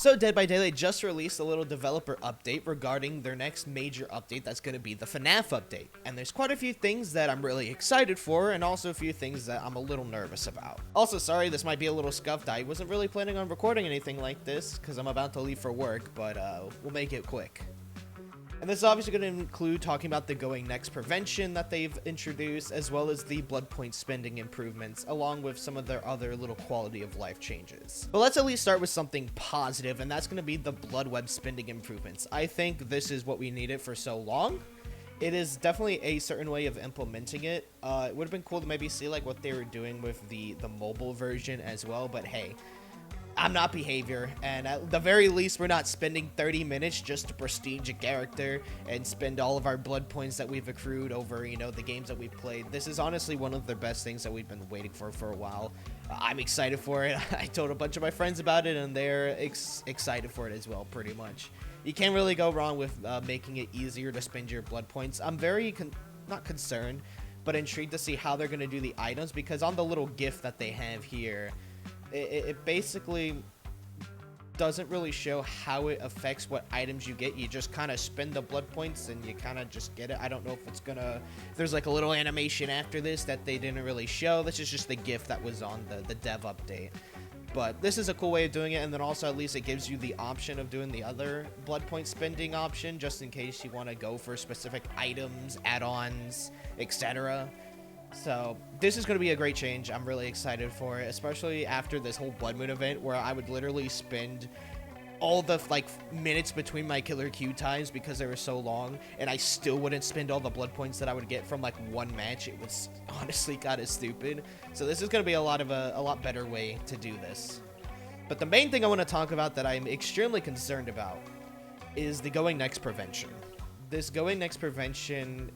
So Dead by Daylight just released a little developer update regarding their next major update that's going to be the FNAF update. And there's quite a few things that I'm really excited for, and also a few things that I'm a little nervous about. Also, sorry, this might be a little scuffed. I wasn't really planning on recording anything like this, because I'm about to leave for work, but we'll make it quick. And this is obviously going to include talking about the going next prevention that they've introduced, as well as the Bloodpoint spending improvements, along with some of their other little quality of life changes. But let's at least start with something positive, and that's going to be the blood web spending improvements. I think this is what we needed for so long. It is definitely a certain way of implementing it. It would have been cool to maybe see like what they were doing with the mobile version as well, but hey, I'm not behavior, and at the very least, we're not spending 30 minutes just to prestige a character and spend all of our blood points that we've accrued over, you know, the games that we've played. This is honestly one of the best things that we've been waiting for a while. I'm excited for it. I told a bunch of my friends about it, and they're excited for it as well, pretty much. You can't really go wrong with making it easier to spend your blood points. I'm very, not concerned, but intrigued to see how they're going to do the items, because on the little GIF that they have here, it basically doesn't really show how it affects what items you get. You just kind of spend the blood points and you kind of just get it. I don't know if it's gonna, if there's like a little animation after this that they didn't really show. This is just the GIF that was on the dev update. But this is a cool way of doing it, and then also at least it gives you the option of doing the other blood point spending option, just in case you want to go for specific items, add-ons, etc. So this is going to be a great change. I'm really excited for it, especially after this whole Blood Moon event where I would literally spend all the like minutes between my killer queue times because they were so long, and I still wouldn't spend all the blood points that I would get from like one match. It was honestly kind of stupid. So this is going to be a lot better way to do this. But the main thing I want to talk about that I'm extremely concerned about is the going next prevention. This going next prevention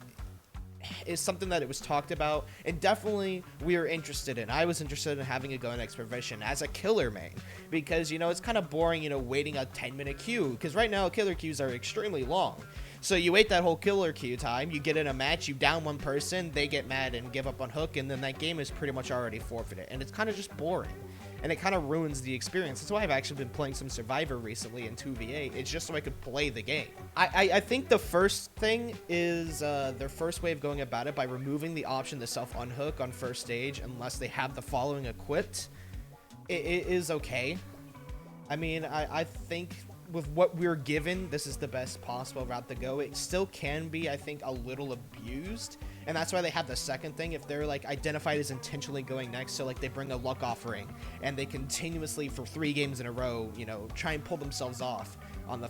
is something that it was talked about, and definitely we were interested in. I was interested in having a go next prevention as a killer main, because, you know, it's kind of boring, you know, waiting a 10-minute queue, because right now killer queues are extremely long. So you wait that whole killer queue time, you get in a match, you down one person, they get mad and give up on hook, and then that game is pretty much already forfeited, and it's kind of just boring. And it kind of ruins the experience. That's why I've actually been playing some Survivor recently in 2v8. It's just so I could play the game. I think the first thing is their first way of going about it by removing the option to self-unhook on first stage unless they have the following equipped. It is okay. I mean, I think with what we're given, this is the best possible route to go. It still can be, I think, a little abused. And that's why they have the second thing, if they're like identified as intentionally going next. So like they bring a luck offering and they continuously for 3 games in a row, you know, try and pull themselves off on the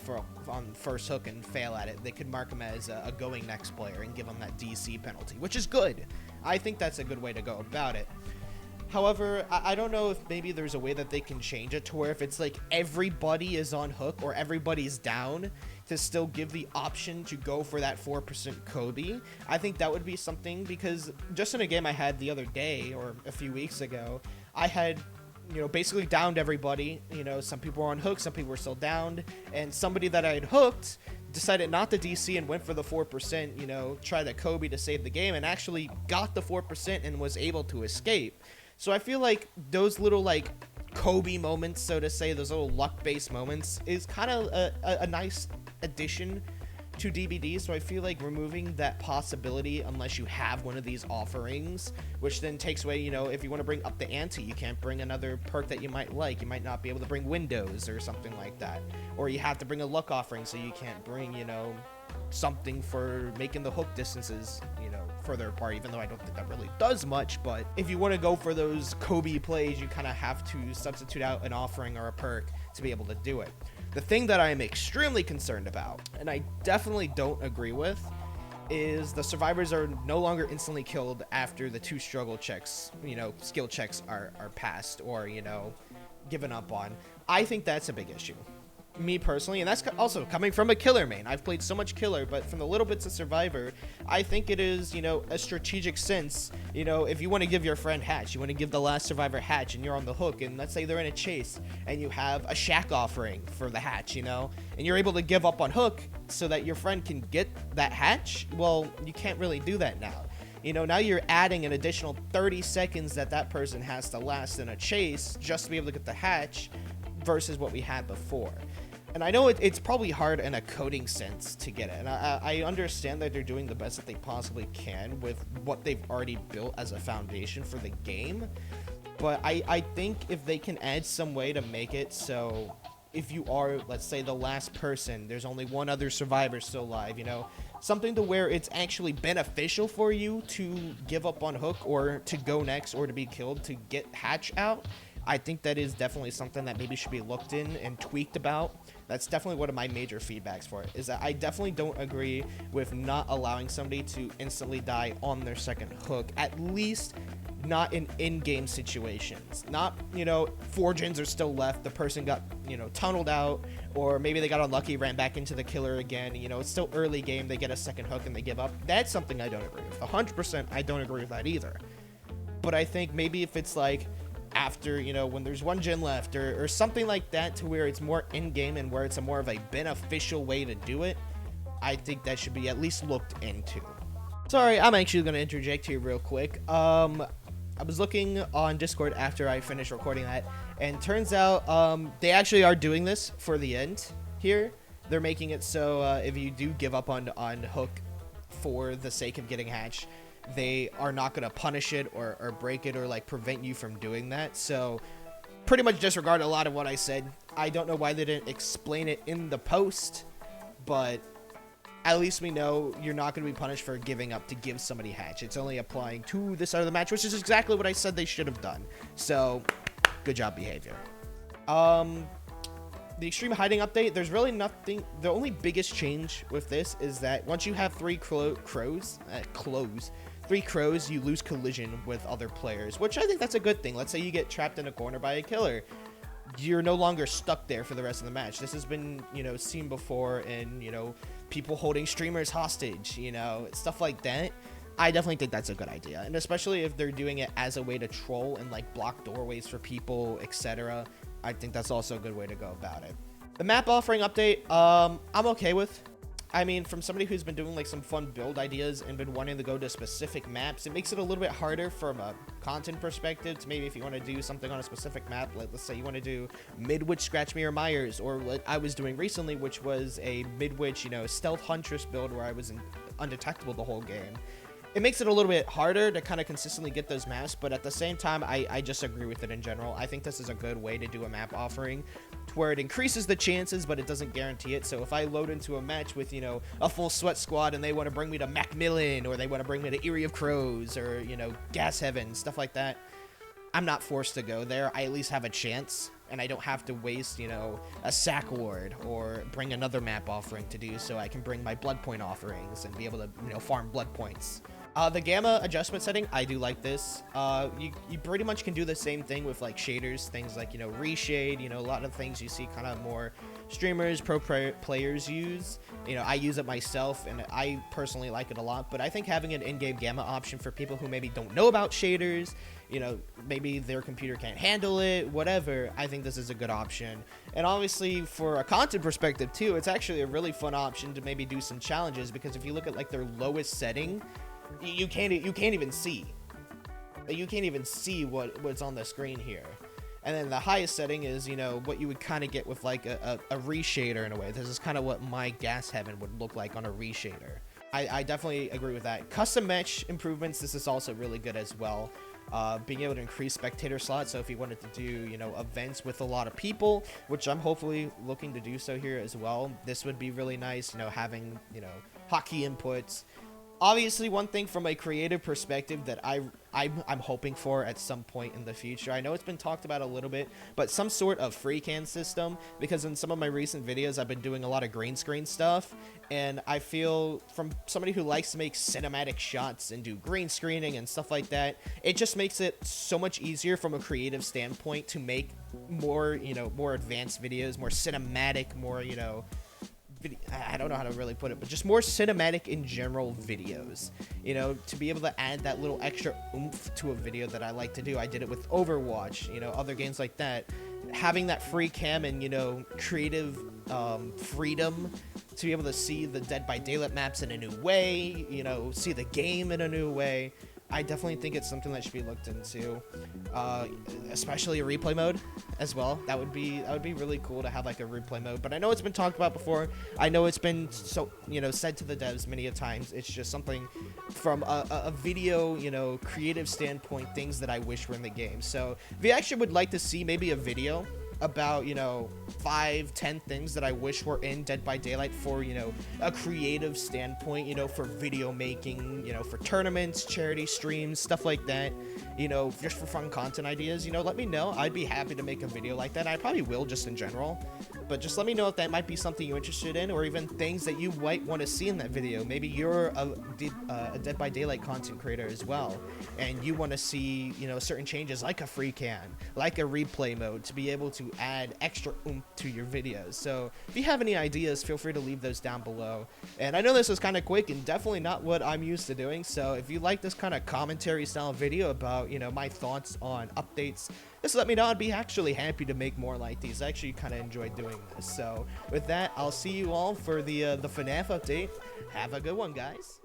first hook and fail at it. They could mark them as a going next player and give them that DC penalty, which is good. I think that's a good way to go about it. However, I don't know if maybe there's a way that they can change it to where if it's like everybody is on hook or everybody's down, to still give the option to go for that 4% Kobe. I think that would be something, because just in a game I had the other day or a few weeks ago, I had, you know, basically downed everybody. You know, some people were on hook, some people were still downed, and somebody that I had hooked decided not to DC and went for the 4%, you know, try the Kobe to save the game, and actually got the 4% and was able to escape. So I feel like those little like Kobe moments, so to say, those little luck-based moments is kind of a nice addition to DBD. So I feel like removing that possibility, unless you have one of these offerings, which then takes away, you know, if you want to bring up the ante, you can't bring another perk that you might like. You might not be able to bring windows or something like that. Or you have to bring a luck offering, so you can't bring, you know, something for making the hook distances, you know, further apart, even though I don't think that really does much. But if you want to go for those Kobe plays, you kind of have to substitute out an offering or a perk to be able to do it. The thing that I am extremely concerned about, and I definitely don't agree with, is the survivors are no longer instantly killed after the 2 struggle checks, you know, skill checks are passed or, you know, given up on. I think that's a big issue. Me personally, and that's also coming from a killer main. I've played so much killer, but from the little bits of Survivor, I think it is, you know, a strategic sense. You know, if you want to give your friend hatch, you want to give the last survivor hatch, and you're on the hook, and let's say they're in a chase, and you have a shack offering for the hatch, you know, and you're able to give up on hook so that your friend can get that hatch. Well, you can't really do that now. You know, now you're adding an additional 30 seconds that person has to last in a chase just to be able to get the hatch. versus what we had before. And I know it's probably hard in a coding sense to get it, and I understand that they're doing the best that they possibly can with what they've already built as a foundation for the game, but I think if they can add some way to make it so if you are, let's say, the last person, there's only one other survivor still alive, you know, something to where it's actually beneficial for you to give up on Hook or to go next or to be killed to get Hatch out. I think that is definitely something that maybe should be looked in and tweaked about. That's definitely one of my major feedbacks for it, is that I definitely don't agree with not allowing somebody to instantly die on their second hook, at least not in in-game situations. Not, you know, 4 gens are still left, the person got, you know, tunneled out, or maybe they got unlucky, ran back into the killer again, you know, it's still early game, they get a second hook and they give up. That's something I don't agree with. 100% I don't agree with that either. But I think maybe if it's like, after, you know, when there's 1 gen left or something like that, to where it's more in-game and where it's a more of a beneficial way to do it, I think that should be at least looked into. Sorry, I'm actually going to interject here real quick. I was looking on Discord after I finished recording that, and turns out they actually are doing this for the end here. They're making it so if you do give up on Hook for the sake of getting Hatch, they are not going to punish it or break it or like prevent you from doing that. So pretty much disregard a lot of what I said. I don't know why they didn't explain it in the post, but at least we know you're not going to be punished for giving up to give somebody Hatch. It's only applying to this side of the match, which is exactly what I said they should have done. So good job, behavior. The extreme hiding update, there's really nothing. The only biggest change with this is that once you have 3 crows, you lose collision with other players, which I think that's a good thing. Let's say you get trapped in a corner by a killer. You're no longer stuck there for the rest of the match. This has been, you know, seen before in, you know, people holding streamers hostage, you know, stuff like that. I definitely think that's a good idea. And especially if they're doing it as a way to troll and like block doorways for people, etc. I think that's also a good way to go about it. The map offering update, I'm okay with. I mean, from somebody who's been doing like some fun build ideas and been wanting to go to specific maps, it makes it a little bit harder from a content perspective to maybe if you want to do something on a specific map, like let's say you want to do Midwich Scratch Me or Myers, or what I was doing recently, which was a Midwich, you know, Stealth Huntress build where I was undetectable the whole game. It makes it a little bit harder to kind of consistently get those maps, but at the same time, I just agree with it in general. I think this is a good way to do a map offering to where it increases the chances, but it doesn't guarantee it. So if I load into a match with, you know, a full sweat squad and they want to bring me to Macmillan, or they want to bring me to Eyrie of Crows, or, you know, Gas Heaven, stuff like that, I'm not forced to go there. I at least have a chance, and I don't have to waste, you know, a sack ward or bring another map offering to do, so I can bring my Bloodpoint offerings and be able to, you know, farm blood points. The gamma adjustment setting, I do like this. You pretty much can do the same thing with like shaders, things like, you know, reshade, you know, a lot of things you see kind of more streamers, pro players use. You know, I use it myself and I personally like it a lot, but I think having an in-game gamma option for people who maybe don't know about shaders, you know, maybe their computer can't handle it, whatever, I think this is a good option. And obviously for a content perspective too, it's actually a really fun option to maybe do some challenges, because if you look at like their lowest setting, you can't even see. You can't even see what's on the screen here. And then the highest setting is, you know, what you would kind of get with like a reshader in a way. This is kind of what my Gas Heaven would look like on a reshader. I definitely agree with that. Custom match improvements, this is also really good as well. Being able to increase spectator slots, so if you wanted to do, you know, events with a lot of people, which I'm hopefully looking to do so here as well, this would be really nice, you know, having, you know, hotkey inputs. Obviously, one thing from a creative perspective that I'm hoping for at some point in the future, I know it's been talked about a little bit, but some sort of free cam system, because in some of my recent videos I've been doing a lot of green screen stuff, and I feel from somebody who likes to make cinematic shots and do green screening and stuff like that, it just makes it so much easier from a creative standpoint to make more, you know, more advanced videos, more cinematic, more, you know, I don't know how to really put it, but just more cinematic in general videos, you know, to be able to add that little extra oomph to a video that I like to do. I did it with Overwatch, you know, other games like that. Having that free cam and, you know, creative freedom to be able to see the Dead by Daylight maps in a new way, you know, see the game in a new way. I definitely think it's something that should be looked into, especially a replay mode as well. That would be really cool to have like a replay mode. But I know it's been talked about before. I know it's been said to the devs many a times. It's just something from a video creative standpoint, things that I wish were in the game. So if you actually would like to see maybe a video about 5-10 things that I wish were in Dead by Daylight for a creative standpoint, for video making, for tournaments, charity streams, stuff like that, just for fun content ideas, let me know. I'd be happy to make a video like that. I probably will, just in general, but just let me know if that might be something you're interested in, or even things that you might want to see in that video. Maybe you're a Dead by Daylight content creator as well, and you want to see certain changes, like a free can, like a replay mode, to be able to add extra oomph to your videos. So if you have any ideas, feel free to leave those down below. And I know this was kind of quick and definitely not what I'm used to doing, so if you like this kind of commentary style video about my thoughts on updates, just let me know. I'd be actually happy to make more like these. I actually kind of enjoyed doing this. So with that, I'll see you all for the FNAF update. Have a good one, guys.